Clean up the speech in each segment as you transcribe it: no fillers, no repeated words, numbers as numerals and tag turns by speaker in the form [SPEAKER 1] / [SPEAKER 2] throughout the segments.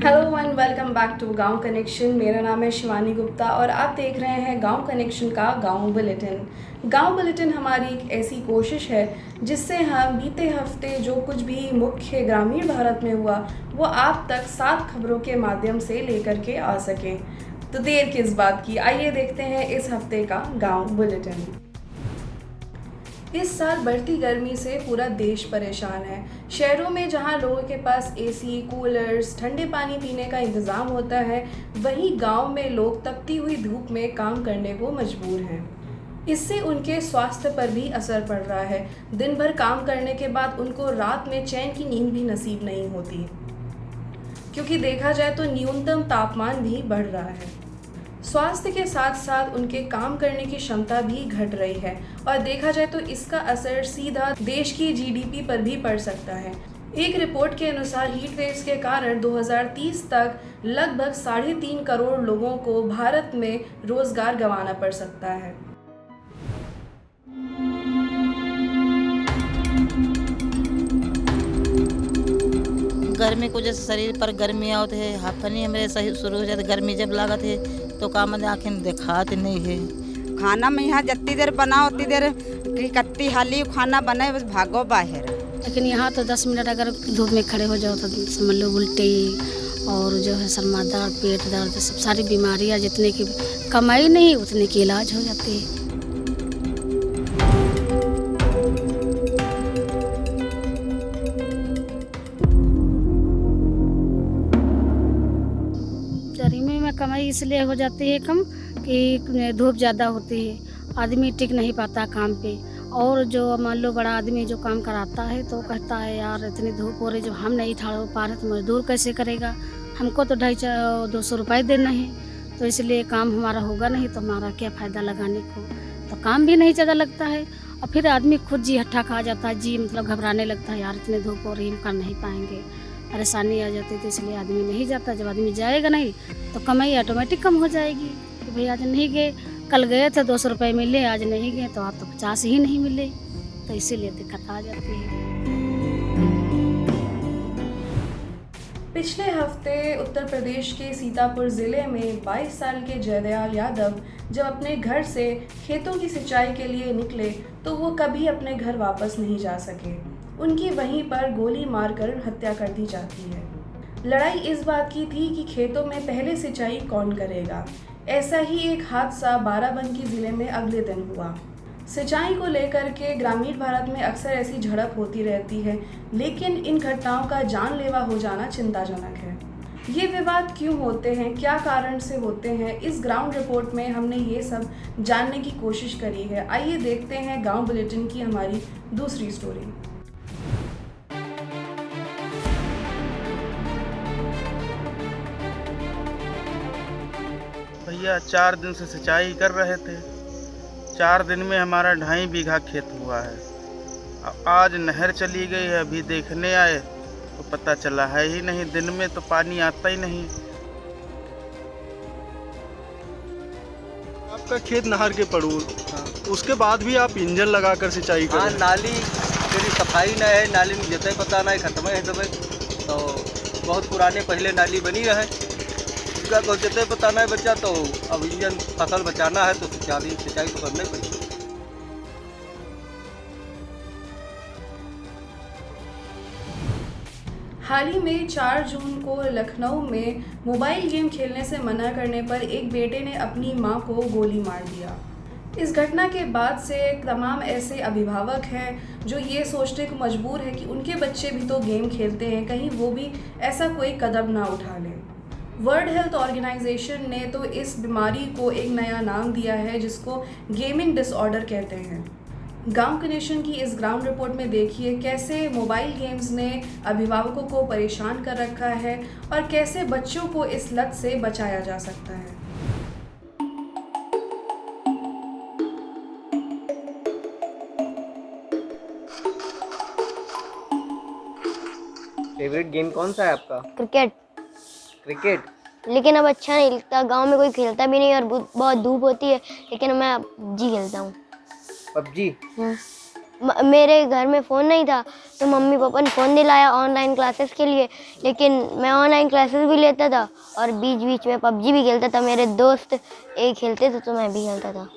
[SPEAKER 1] Hello and welcome back to Gaon connection. मेरा नाम है शिवानी गुप्ता और आप देख रहे हैं गांव कनेक्शन का गांव बुलेटिन। गांव बुलेटिन हमारी एक ऐसी कोशिश है जिससे हम बीते हफ्ते जो कुछ भी मुख्य ग्रामीण भारत में हुआ वो आप तक 7 खबरों के माध्यम से लेकर के आ सकें। तो देर किस बात की, आइए देखते हैं इस हफ्ते का गांव बुलेटिन। इस साल बढ़ती गर्मी से पूरा देश परेशान है। शहरों में जहां लोगों के पास एसी, कूलर्स, ठंडे पानी पीने का इंतज़ाम होता है, वहीं गांव में लोग तपती हुई धूप में काम करने को मजबूर हैं। इससे उनके स्वास्थ्य पर भी असर पड़ रहा है। दिन भर काम करने के बाद उनको रात में चैन की नींद भी नसीब नहीं होती, क्योंकि देखा जाए तो न्यूनतम तापमान भी बढ़ रहा है। स्वास्थ्य के साथ साथ उनके काम करने की क्षमता भी घट रही है और देखा जाए तो इसका असर सीधा देश की जीडीपी पर भी पड़ सकता है। एक रिपोर्ट के अनुसार हीट वेव्स के कारण 2030 तक लगभग 3.5 करोड़ लोगों को भारत में रोजगार गंवाना पड़ सकता है।
[SPEAKER 2] गर्मी को जैसे शरीर पर गर्मी आवत है, हाफनी हमरे सही शुरू हो जाते। गर्मी जब लागत है तो काम आँखें दिखात नहीं है।
[SPEAKER 3] खाना में यहाँ जितनी देर बनाओ उतनी देर कि कत्ती हाली खाना बने बस भागो बाहर।
[SPEAKER 4] लेकिन यहाँ तो 10 मिनट अगर धूप में खड़े हो जाओ तो समझ लो उल्टी और जो है सरमा दर्द, पेट दर्द, सब सारी बीमारियाँ जितने की कमाई नहीं उतने की इलाज हो जाती है। गर्मी में कमाई इसलिए हो जाती है कम कि धूप ज़्यादा होती है, आदमी टिक नहीं पाता काम पे। और जो मान लो बड़ा आदमी जो काम कराता है तो कहता है यार इतनी धूप हो रही, जब हम नहीं ठाड़ पा रहे तो मजदूर कैसे करेगा, हमको तो 250 रुपये देना है, तो इसलिए काम हमारा होगा नहीं तो हमारा क्या फ़ायदा लगाने को। तो काम भी नहीं ज़्यादा लगता है और फिर आदमी खुद जी हट्ठा खा जाता है, जी मतलब घबराने लगता है, यार इतनी धूप हो रही हम कर नहीं पाएंगे, परेशानी आ जाती है। तो इसलिए आदमी नहीं जाता। जब आदमी जाएगा नहीं तो कमाई ऑटोमेटिक कम हो जाएगी कि भाई आज नहीं गए, कल गए थे 200 रुपये मिले, आज नहीं गए तो आज तो 50 ही नहीं मिले, तो इसीलिए दिक्कत आ जाती है।
[SPEAKER 1] पिछले हफ्ते उत्तर प्रदेश के सीतापुर ज़िले में 22 साल के जयदयाल यादव जब अपने घर से खेतों की सिंचाई के लिए निकले तो वो कभी अपने घर वापस नहीं जा सके। उनकी वहीं पर गोली मारकर हत्या कर दी जाती है। लड़ाई इस बात की थी कि खेतों में पहले सिंचाई कौन करेगा। ऐसा ही एक हादसा बाराबंकी ज़िले में अगले दिन हुआ। सिंचाई को लेकर के ग्रामीण भारत में अक्सर ऐसी झड़प होती रहती है, लेकिन इन घटनाओं का जानलेवा हो जाना चिंताजनक है। ये विवाद क्यों होते हैं, क्या कारण से होते हैं, इस ग्राउंड रिपोर्ट में हमने ये सब जानने की कोशिश करी है। आइए देखते हैं गांव बुलेटिन की हमारी दूसरी स्टोरी।
[SPEAKER 5] भैया 4 दिन से सिंचाई कर रहे थे। 4 दिन में हमारा 2.5 बीघा खेत हुआ है। आज नहर चली गई है, अभी देखने आए तो पता चला है ही नहीं, दिन में तो पानी आता ही नहीं।
[SPEAKER 6] आपका खेत नहर के पड़ूर, उसके बाद भी आप इंजन लगाकर सिंचाई कर रहे हैं।
[SPEAKER 7] नाली तेरी सफाई न है, नाली में जते पता नहीं खत्म है सब, तो बहुत पुराने पहले नाली बनी रहे, उसका तो जते पता नहीं बचा, तो अब इंजन फसल बचाना है तो सिंचाई तो करनी पड़ेगी।
[SPEAKER 1] हाल ही में 4 जून को लखनऊ में मोबाइल गेम खेलने से मना करने पर एक बेटे ने अपनी मां को गोली मार दिया। इस घटना के बाद से तमाम ऐसे अभिभावक हैं जो ये सोचने को मजबूर है कि उनके बच्चे भी तो गेम खेलते हैं, कहीं वो भी ऐसा कोई कदम ना उठा लें। वर्ल्ड हेल्थ ऑर्गेनाइजेशन ने तो इस बीमारी को एक नया नाम दिया है जिसको गेमिंग डिसऑर्डर कहते हैं। गांव कनेक्शन की इस ग्राउंड रिपोर्ट में देखिए कैसे मोबाइल गेम्स ने अभिभावकों को परेशान कर रखा है और कैसे बच्चों को इस लत से बचाया जा सकता है।
[SPEAKER 8] फेवरेट गेम कौन सा है आपका?
[SPEAKER 9] क्रिकेट।
[SPEAKER 8] क्रिकेट?
[SPEAKER 9] लेकिन अब अच्छा नहीं लगता, गांव में कोई खेलता भी नहीं और बहुत धूप होती है, लेकिन मैं PUBG खेलता हूँ।
[SPEAKER 8] पबजी?
[SPEAKER 9] मेरे घर में फ़ोन नहीं था तो मम्मी पापा ने फ़ोन दिलाया ऑनलाइन क्लासेस के लिए, लेकिन मैं ऑनलाइन क्लासेस भी लेता था और बीच बीच में पबजी भी खेलता था। मेरे दोस्त एक खेलते थे तो मैं भी खेलता था।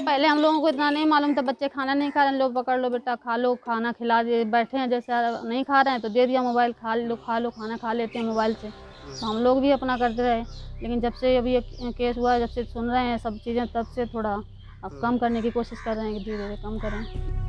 [SPEAKER 10] पहले हम लोगों को इतना नहीं मालूम था, बच्चे खाना नहीं खा रहे हैं, लो पकड़ लो बेटा खा लो, खाना खिला दिए, बैठे हैं जैसे नहीं खा रहे हैं तो दे दिया मोबाइल, खा लो खाना खा लेते हैं मोबाइल से। तो हम लोग भी अपना करते रहे, लेकिन जब से अभी ये केस हुआ है, जब से सुन रहे हैं सब चीज़ें, तब से थोड़ा अब कम करने की कोशिश कर रहे हैं कि धीरे धीरे कम करें।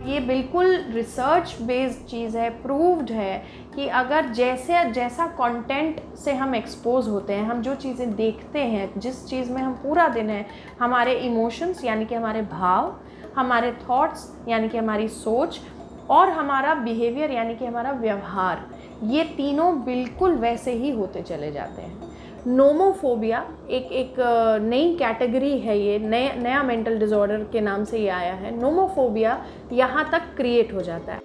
[SPEAKER 1] ये बिल्कुल रिसर्च बेस्ड चीज़ है, प्रूव्ड है कि अगर जैसा कंटेंट से हम एक्सपोज होते हैं, हम जो चीज़ें देखते हैं, जिस चीज़ में हम पूरा दिन है, हमारे इमोशंस यानी कि हमारे भाव, हमारे थॉट्स यानी कि हमारी सोच और हमारा बिहेवियर यानी कि हमारा व्यवहार, ये तीनों बिल्कुल वैसे ही होते चले जाते हैं। नोमोफोबिया एक नई कैटेगरी है, ये नया मेंटल डिसऑर्डर के नाम से ये आया है। नोमोफोबिया यहाँ तक क्रिएट हो जाता है।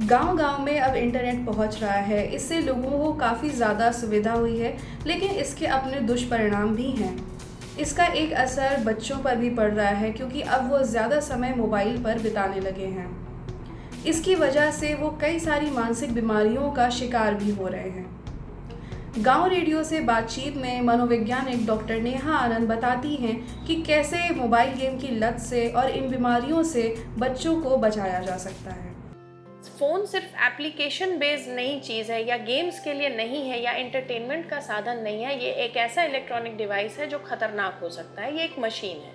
[SPEAKER 1] गांव-गांव में अब इंटरनेट पहुंच रहा है, इससे लोगों को काफ़ी ज़्यादा सुविधा हुई है, लेकिन इसके अपने दुष्परिणाम भी हैं। इसका एक असर बच्चों पर भी पड़ रहा है, क्योंकि अब वो ज़्यादा समय मोबाइल पर बिताने लगे हैं। इसकी वजह से वो कई सारी मानसिक बीमारियों का शिकार भी हो रहे हैं। गांव रेडियो से बातचीत में मनोवैज्ञानिक डॉक्टर नेहा आनंद बताती हैं कि कैसे मोबाइल गेम की लत से और इन बीमारियों से बच्चों को बचाया जा सकता है। फ़ोन सिर्फ एप्लीकेशन बेस्ड नई चीज़ है या गेम्स के लिए नहीं है या एंटरटेनमेंट का साधन नहीं है। ये एक ऐसा इलेक्ट्रॉनिक डिवाइस है जो ख़तरनाक हो सकता है। ये एक मशीन है,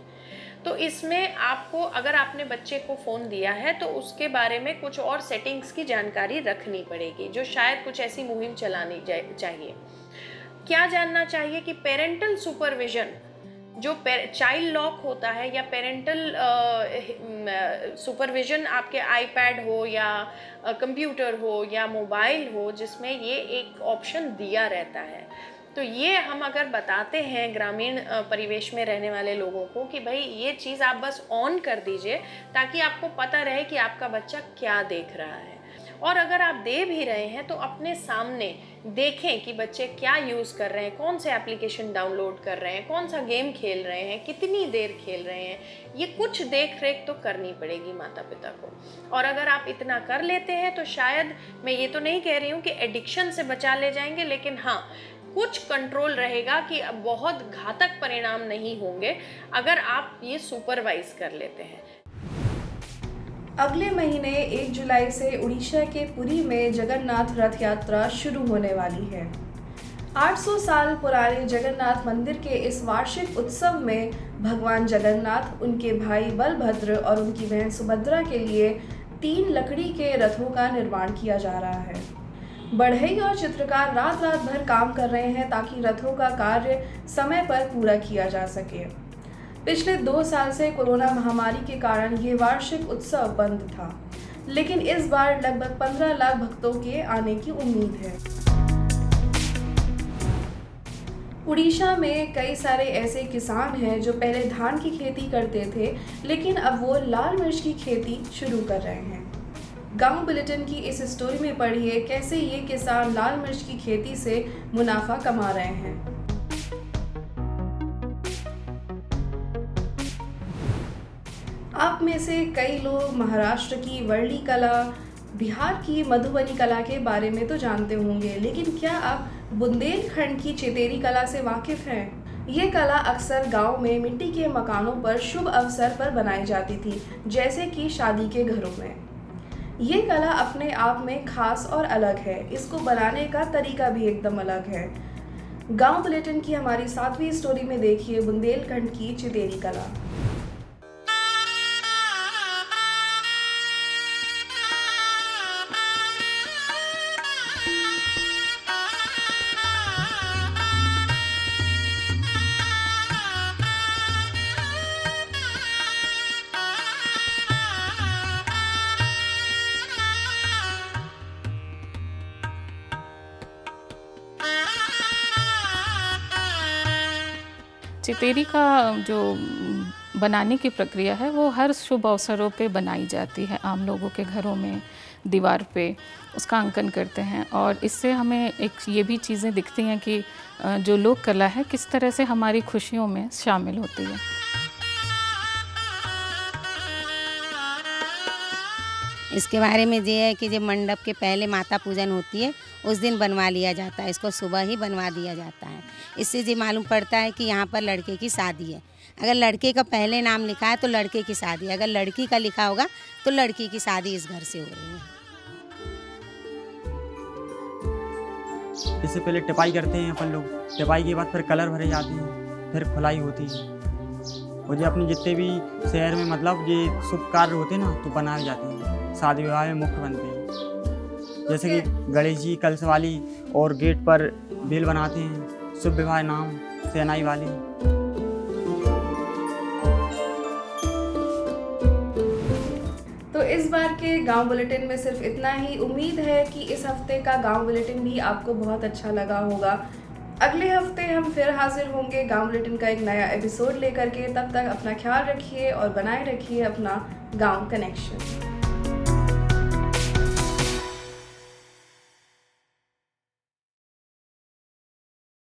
[SPEAKER 1] तो इसमें आपको, अगर आपने बच्चे को फ़ोन दिया है तो उसके बारे में कुछ और सेटिंग्स की जानकारी रखनी पड़ेगी, जो शायद कुछ ऐसी मुहिम चलानी चाहिए। क्या जानना चाहिए कि पेरेंटल सुपरविज़न, जो चाइल्ड लॉक होता है या पेरेंटल सुपरविज़न आपके आईपैड हो या कंप्यूटर हो या मोबाइल हो, जिसमें ये एक ऑप्शन दिया रहता है। तो ये हम अगर बताते हैं ग्रामीण परिवेश में रहने वाले लोगों को कि भाई ये चीज़ आप बस ऑन कर दीजिए, ताकि आपको पता रहे कि आपका बच्चा क्या देख रहा है। और अगर आप दे भी रहे हैं तो अपने सामने देखें कि बच्चे क्या यूज़ कर रहे हैं, कौन से एप्लीकेशन डाउनलोड कर रहे हैं, कौन सा गेम खेल रहे हैं, कितनी देर खेल रहे हैं। ये कुछ देख रेख तो करनी पड़ेगी माता पिता को। और अगर आप इतना कर लेते हैं तो शायद, मैं ये तो नहीं कह रही हूँ कि एडिक्शन से बचा ले जाएंगे, लेकिन हाँ, कुछ कंट्रोल रहेगा कि बहुत घातक परिणाम नहीं होंगे अगर आप ये सुपरवाइज कर लेते हैं। अगले महीने 1 जुलाई से उड़ीसा के पुरी में जगन्नाथ रथ यात्रा शुरू होने वाली है। 800 साल पुराने जगन्नाथ मंदिर के इस वार्षिक उत्सव में भगवान जगन्नाथ, उनके भाई बलभद्र और उनकी बहन सुभद्रा के लिए 3 लकड़ी के रथों का निर्माण किया जा रहा है। बढ़ई और चित्रकार रात भर काम कर रहे हैं ताकि रथों का कार्य समय पर पूरा किया जा सके। पिछले 2 साल से कोरोना महामारी के कारण ये वार्षिक उत्सव बंद था, लेकिन इस बार लगभग 15 लाख भक्तों के आने की उम्मीद है। उड़ीसा में कई सारे ऐसे किसान हैं जो पहले धान की खेती करते थे, लेकिन अब वो लाल मिर्च की खेती शुरू कर रहे हैं। गांव बुलेटिन की इस स्टोरी में पढ़िए कैसे ये किसान लाल मिर्च की खेती से मुनाफा कमा रहे हैं। आप में से कई लोग महाराष्ट्र की वर्ली कला, बिहार की मधुबनी कला के बारे में तो जानते होंगे, लेकिन क्या आप बुंदेलखंड की चितेरी कला से वाकिफ हैं? ये कला अक्सर गांव में मिट्टी के मकानों पर शुभ अवसर पर बनाई जाती थी, जैसे कि शादी के घरों में। ये कला अपने आप में खास और अलग है, इसको बनाने का तरीका भी एकदम अलग है। गांव बुलेटिन की हमारी 7वीं स्टोरी में देखिए बुंदेलखंड की चितेरी कला।
[SPEAKER 11] चितेरी का जो बनाने की प्रक्रिया है वो हर शुभ अवसरों पे बनाई जाती है आम लोगों के घरों में। दीवार पे उसका अंकन करते हैं। और इससे हमें एक ये भी चीज़ें दिखती हैं कि जो लोक कला है किस तरह से हमारी खुशियों में शामिल होती है।
[SPEAKER 12] इसके बारे में ये है कि जब मंडप के पहले माता पूजन होती है उस दिन बनवा लिया जाता है, इसको सुबह ही बनवा दिया जाता है। इससे ये मालूम पड़ता है कि यहाँ पर लड़के की शादी है। अगर लड़के का पहले नाम लिखा है तो लड़के की शादी है, अगर लड़की का लिखा होगा तो लड़की की शादी इस घर से हो रही है।
[SPEAKER 13] इससे पहले टिपाई करते हैं अपन लोग, टिपाई के बाद फिर कलर भरे जाते हैं, फिर खुलाई होती है। और ये अपने जितने भी शहर में मतलब ये शुभ कार्य होते हैं ना तो बनाए जाते हैं, शादी विवाह में मुख्य बनते हैं। जैसे कि गणेश जी कलश वाली और गेट पर बेल बनाते हैं, शुभ विवाह नाम सेनाई वाली।
[SPEAKER 1] तो इस बार के गांव बुलेटिन में सिर्फ इतना ही। उम्मीद है कि इस हफ्ते का गांव बुलेटिन भी आपको बहुत अच्छा लगा होगा। अगले हफ्ते हम फिर हाजिर होंगे गांव बुलेटिन का एक नया एपिसोड लेकर के। तब तक अपना ख्याल रखिए और बनाए रखिए अपना गांव कनेक्शन।